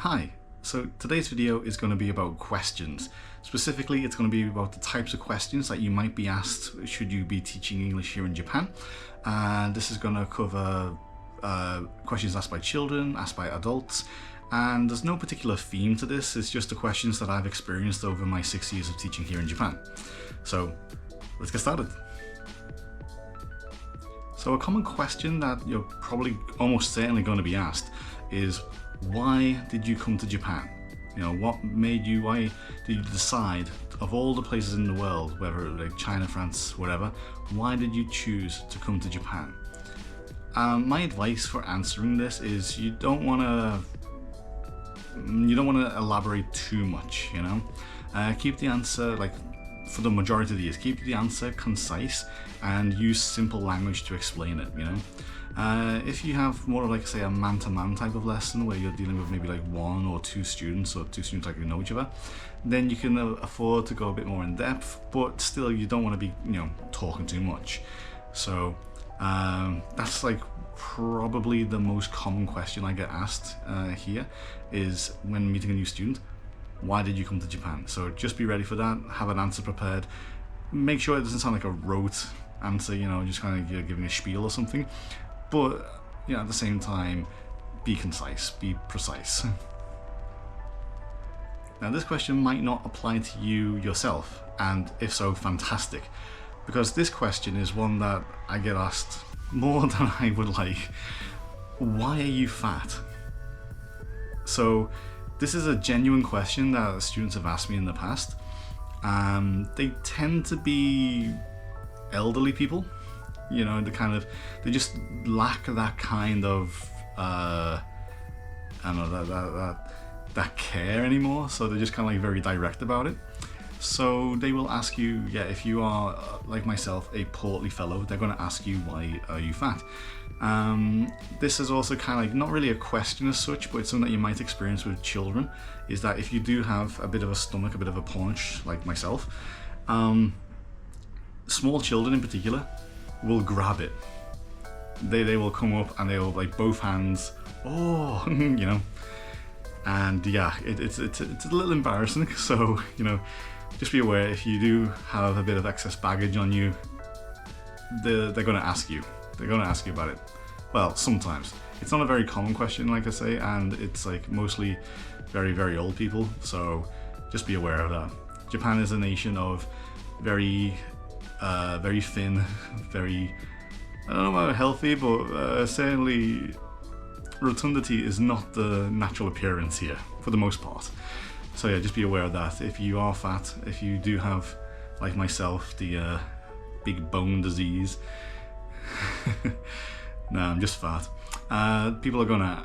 Hi, so today's video is going to be about questions. Specifically, it's going to be about the types of questions that you might be asked should you be teaching English here in Japan. And this is going to cover questions asked by children, asked by adults, and there's no particular theme to this, it's just the questions that I've experienced over my 6 years of teaching here in Japan. So let's get started. So a common question that you're probably almost certainly going to be asked is, why did you come to Japan? You know, what made you, why did you decide, of all the places in the world, whether like China, France, whatever, why did you choose to come to Japan? My advice for answering this is you don't want to elaborate too much, you know? Keep the answer, like for the majority of these, keep the answer concise and use simple language to explain it, you know? If you have more of like say a man-to-man type of lesson where you're dealing with maybe like one or two students, or two students like who know each other, then you can afford to go a bit more in depth, but still you don't want to be, you know, talking too much. So that's like probably the most common question I get asked here is when meeting a new student, why did you come to Japan? So just be ready for that, have an answer prepared. Make sure it doesn't sound like a rote answer, you know, just kind of giving a spiel or something. But, you know, at the same time, be concise, be precise. Now this question might not apply to you yourself, and if so, fantastic. Because this question is one that I get asked more than I would like. Why are you fat? So this is a genuine question that students have asked me in the past. They tend to be elderly people. You know, they just lack that kind of, I don't know, that care anymore. So they're just kind of like very direct about it. So they will ask you, yeah, if you are like myself, a portly fellow, they're going to ask you, why are you fat? This is also kind of like not really a question as such, but it's something that you might experience with children, is that if you do have a bit of a stomach, a bit of a paunch, like myself, small children in particular will grab it. They will come up and they will like both hands, oh, you know, and yeah, it's a little embarrassing. So, you know, just be aware if you do have a bit of excess baggage on you, they're going to ask you. They're going to ask you about it. Well, sometimes. It's not a very common question, like I say, and it's like mostly very, very old people. So just be aware of that. Japan is a nation of very thin, very, I don't know about healthy, but certainly rotundity is not the natural appearance here for the most part. So yeah, just be aware of that. If you are fat, if you do have, like myself, the big bone disease, no, I'm just fat. People are gonna,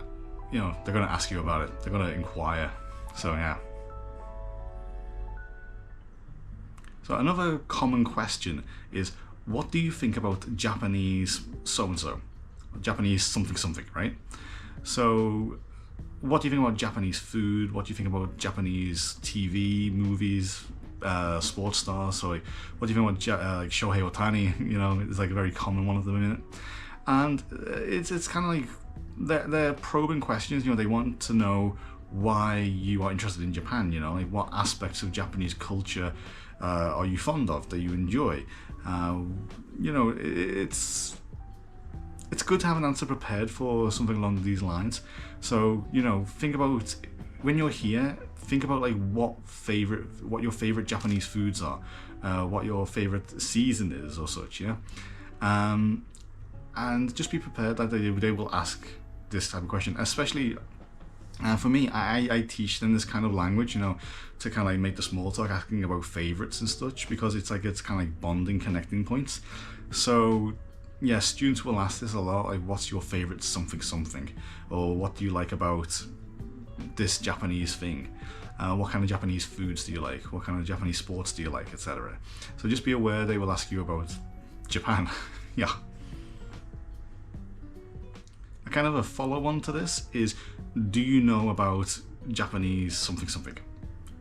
you know, they're gonna ask you about it. They're gonna inquire. So yeah. So another common question is, what do you think about Japanese so-and-so? Japanese something, right? So what do you think about Japanese food? What do you think about Japanese TV, movies, sports stars? So like, what do you think about like Shohei Ohtani? You know, it's like a very common one at the minute. And it's kind of like, they're probing questions, you know, they want to know why you are interested in Japan, you know, like what aspects of Japanese culture are you fond of, that you enjoy? You know, it's good to have an answer prepared for something along these lines. So, you know, think about, when you're here, think about like what your favorite Japanese foods are, what your favorite season is or such, yeah? And just be prepared that they will ask this type of question, especially for me, I teach them this kind of language, you know, to kind of like make the small talk, asking about favorites and such, because it's kind of like bonding, connecting points. So yeah, students will ask this a lot, like what's your favorite something, or what do you like about this Japanese thing? What kind of Japanese foods do you like? What kind of Japanese sports do you like, etc. So just be aware they will ask you about Japan. Yeah. A kind of a follow-on to this is, do you know about Japanese something?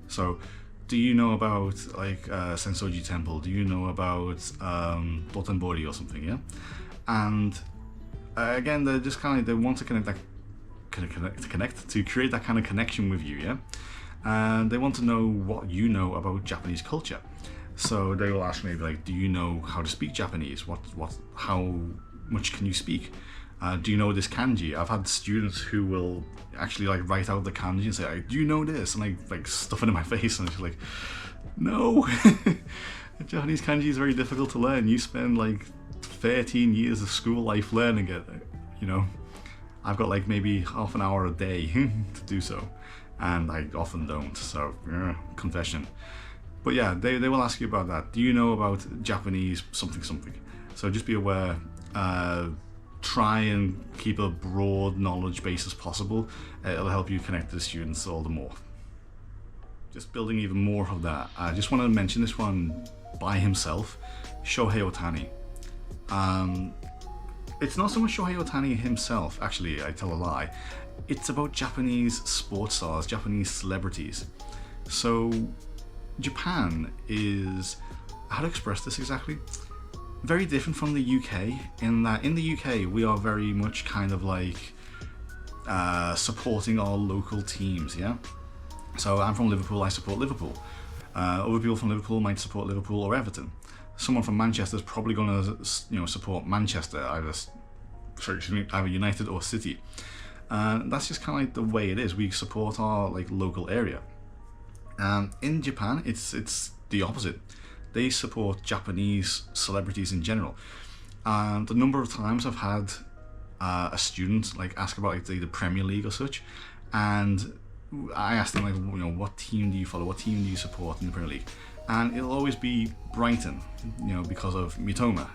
So do you know about like Sensoji Temple? Do you know about Dotonbori or something, yeah? And again, they're just kind of, they want to connect that to create that kind of connection with you, yeah? And they want to know what you know about Japanese culture. So they will ask maybe like, do you know how to speak Japanese? How much can you speak? Do you know this kanji? I've had students who will actually like write out the kanji and say, like, do you know this? And I like stuff it in my face, and I'm just like, no. Japanese kanji is very difficult to learn. You spend like 13 years of school life learning it, you know. I've got like maybe half an hour a day to do so, and I often don't, so confession. But yeah, they will ask you about that. Do you know about Japanese something something? So just be aware, try and keep a broad knowledge base as possible. It'll help you connect to the students all the more. Just building even more of that, I just want to mention this one by himself, Shohei Ohtani. It's not so much Shohei Ohtani himself, actually, I tell a lie. It's about Japanese sports stars, Japanese celebrities. So Japan is, how to express this exactly? Very different from the UK, in that in the UK we are very much kind of like supporting our local teams, yeah? So I'm from Liverpool, I support Liverpool. Other people from Liverpool might support Liverpool or Everton. Someone from Manchester is probably going to, support Manchester, either United or City. That's just kind of like the way it is. We support our like local area. In Japan, it's the opposite. They support Japanese celebrities in general. The number of times I've had a student like ask about like the Premier League or such, and I asked them like, what team do you follow? What team do you support in the Premier League? And it'll always be Brighton, because of Mitoma,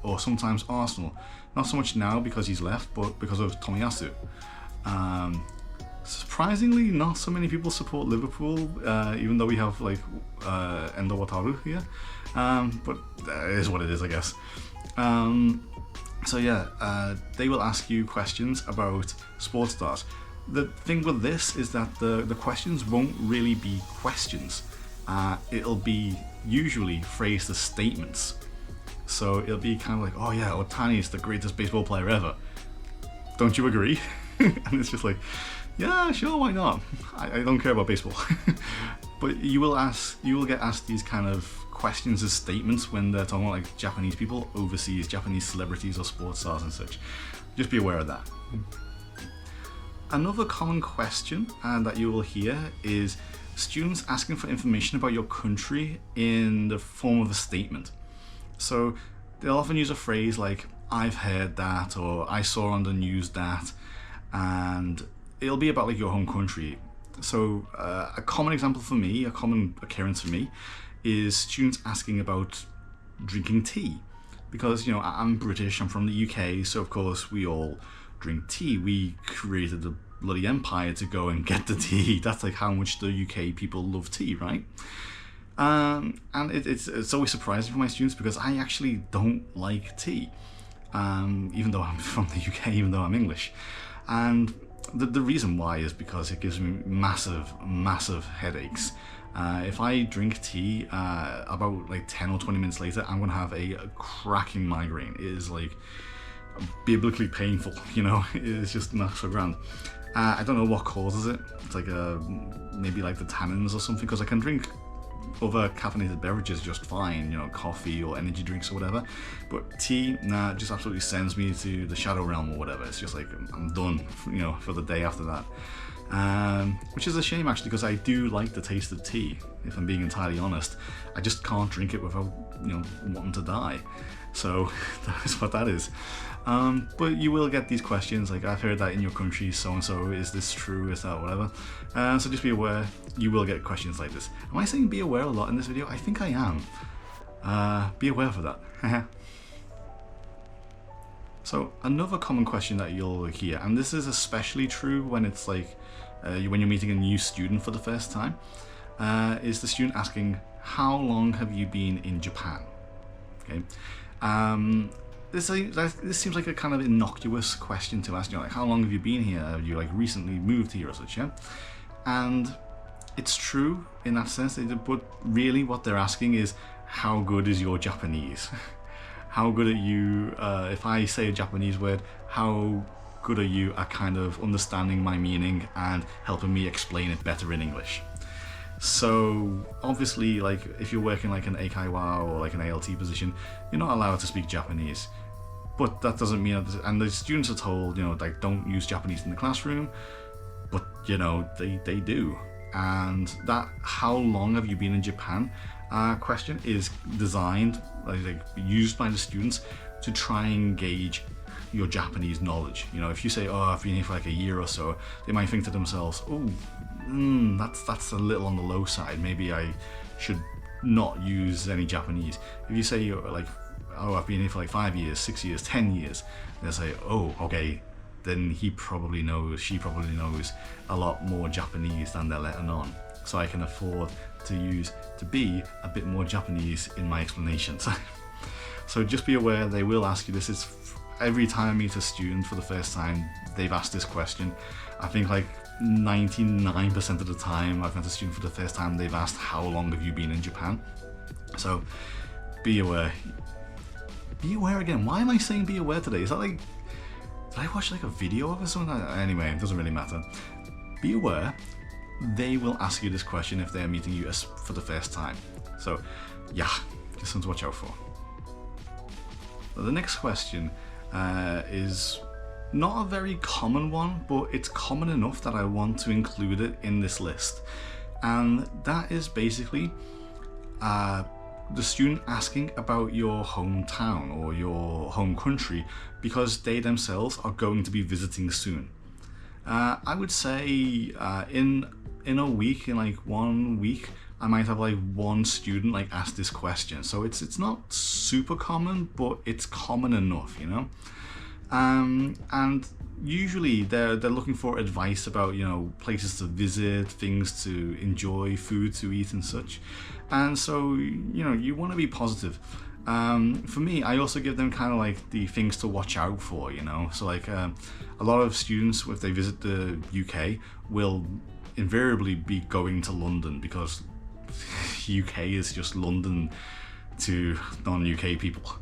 or sometimes Arsenal. Not so much now because he's left, but because of Tomiyasu. Surprisingly, not so many people support Liverpool, even though we have like Endo Wataru here. But that is what it is, I guess. So yeah, they will ask you questions about sports stars. The thing with this is that the questions won't really be questions. It'll be usually phrased as statements. So it'll be kind of like, oh yeah, Ohtani is the greatest baseball player ever. Don't you agree? And it's just like, yeah, sure, why not? I don't care about baseball. But you will get asked these kind of questions as statements when they're talking about like Japanese people overseas, Japanese celebrities or sports stars and such. Just be aware of that. Another common question that you will hear is students asking for information about your country in the form of a statement. So they'll often use a phrase like, I've heard that, or I saw on the news that, and it'll be about like your home country. So a common example for me, a common occurrence for me, is students asking about drinking tea. Because, I'm British, I'm from the UK, so of course we all drink tea. We created the bloody empire to go and get the tea. That's like how much the UK people love tea, right? And it's always surprising for my students because I actually don't like tea, even though I'm from the UK, even though I'm English. And the reason why is because it gives me massive headaches. If I drink tea, about like 10 or 20 minutes later, I'm gonna have a cracking migraine. It is like biblically painful, it's just not so grand. I don't know what causes it. It's like maybe like the tannins or something, because I can drink other caffeinated beverages just fine, coffee or energy drinks or whatever, but tea, nah, just absolutely sends me to the shadow realm or whatever. It's just like I'm done, for the day after that, which is a shame actually, because I do like the taste of tea, if I'm being entirely honest. I just can't drink it without wanting to die. So that is what that is. But you will get these questions like, I've heard that in your country so and so, is this true, is that whatever. So just be aware, you will get questions like this. Am I saying be aware a lot in this video? I think I am. Be aware for that. So another common question that you'll hear, and this is especially true when it's like when you're meeting a new student for the first time, is the student asking, how long have you been in Japan? Okay. This seems like a kind of innocuous question to ask, like, how long have you been here? Have you like recently moved here or such, yeah? And it's true in that sense, but really what they're asking is, how good is your Japanese? How good are you, if I say a Japanese word, how good are you at kind of understanding my meaning and helping me explain it better in English? So obviously, like if you're working like an Eikaiwa or like an ALT position, you're not allowed to speak Japanese. But that doesn't mean, and the students are told, like don't use Japanese in the classroom, but they do. And that how long have you been in Japan question is designed, like used by the students to try and gauge your Japanese knowledge. If you say, oh, I've been here for like a year or so, they might think to themselves, oh, that's a little on the low side. Maybe I should not use any Japanese. If you say you're like, oh, I've been here for like 5 years, 6 years, 10 years, they'll say, oh, okay, then she probably knows a lot more Japanese than they're letting on. So I can afford to be a bit more Japanese in my explanations. So just be aware, they will ask you this. It's every time I meet a student for the first time, they've asked this question. I think like 99% of the time I've met a student for the first time, they've asked, how long have you been in Japan? So be aware. Be aware again. Why am I saying be aware today? Is that like, did I watch like a video of it or something? Anyway, it doesn't really matter. Be aware, they will ask you this question if they're meeting you for the first time. So yeah, just something to watch out for. The next question is not a very common one, but it's common enough that I want to include it in this list. And that is basically the student asking about your hometown or your home country because they themselves are going to be visiting soon. I would say in a week, in like 1 week, I might have like one student like ask this question. So it's not super common, but it's common enough, and usually they're looking for advice about places to visit, things to enjoy, food to eat and such. And so you want to be positive. For me, I also give them kind of like the things to watch out for, so like a lot of students, if they visit the UK, will invariably be going to London because UK is just London to non-UK people,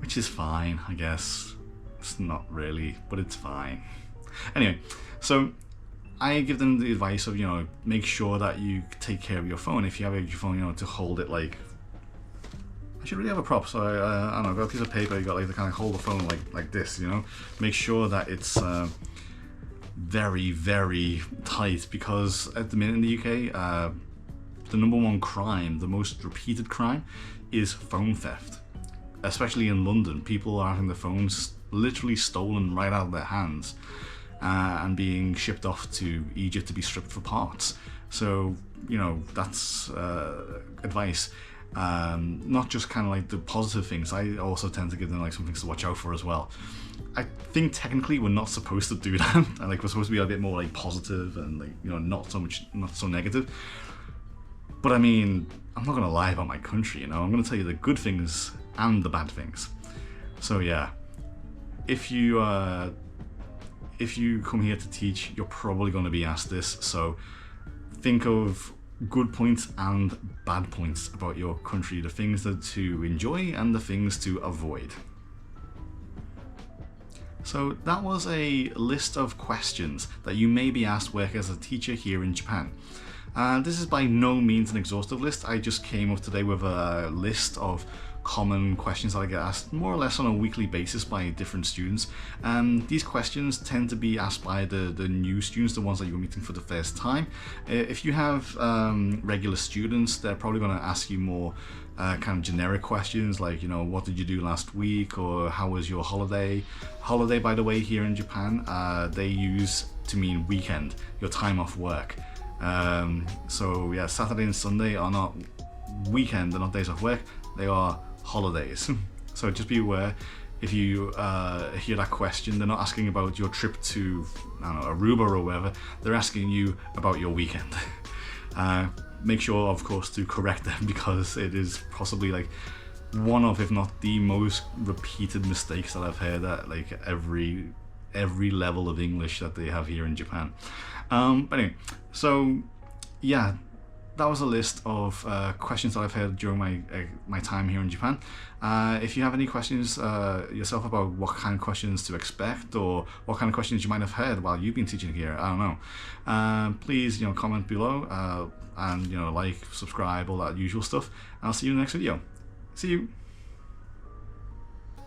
which is fine, I guess. It's not really, but it's fine. Anyway, so I give them the advice of, make sure that you take care of your phone. If you have your phone, to hold it like, I should really have a prop. So I don't know, I've got a piece of paper, you got like to kind of hold the phone like this, Make sure that it's very, very tight, because at the minute in the UK, the number one crime, the most repeated crime, is phone theft. Especially in London, people are having their phones literally stolen right out of their hands and being shipped off to Egypt to be stripped for parts. So, that's advice. Not just kind of like the positive things. I also tend to give them like some things to watch out for as well. I think technically we're not supposed to do that. And like we're supposed to be a bit more like positive and like, not so negative. But I mean, I'm not gonna lie about my country, I'm gonna tell you the good things and the bad things. So yeah, if you come here to teach, you're probably gonna be asked this. So think of good points and bad points about your country, the things that to enjoy and the things to avoid. So that was a list of questions that you may be asked working as a teacher here in Japan. This is by no means an exhaustive list. I just came up today with a list of common questions that I get asked more or less on a weekly basis by different students. These questions tend to be asked by the new students, the ones that you're meeting for the first time. If you have regular students, they're probably going to ask you more kind of generic questions like, what did you do last week, or how was your holiday? Holiday, by the way, here in Japan, they use to mean weekend, your time off work. So yeah, Saturday and Sunday are not weekend, they're not days off work, they are holidays. So just be aware, if you hear that question, they're not asking about your trip to, I don't know, Aruba or wherever, they're asking you about your weekend. Make sure, of course, to correct them, because it is possibly like one of, if not the most repeated mistakes that I've heard at like every level of English that they have here in Japan. But anyway, so yeah, that was a list of questions that I've heard during my time here in Japan. If you have any questions yourself about what kind of questions to expect, or what kind of questions you might have heard while you've been teaching here, I don't know. Please, comment below, and like, subscribe, all that usual stuff. And I'll see you in the next video. See you.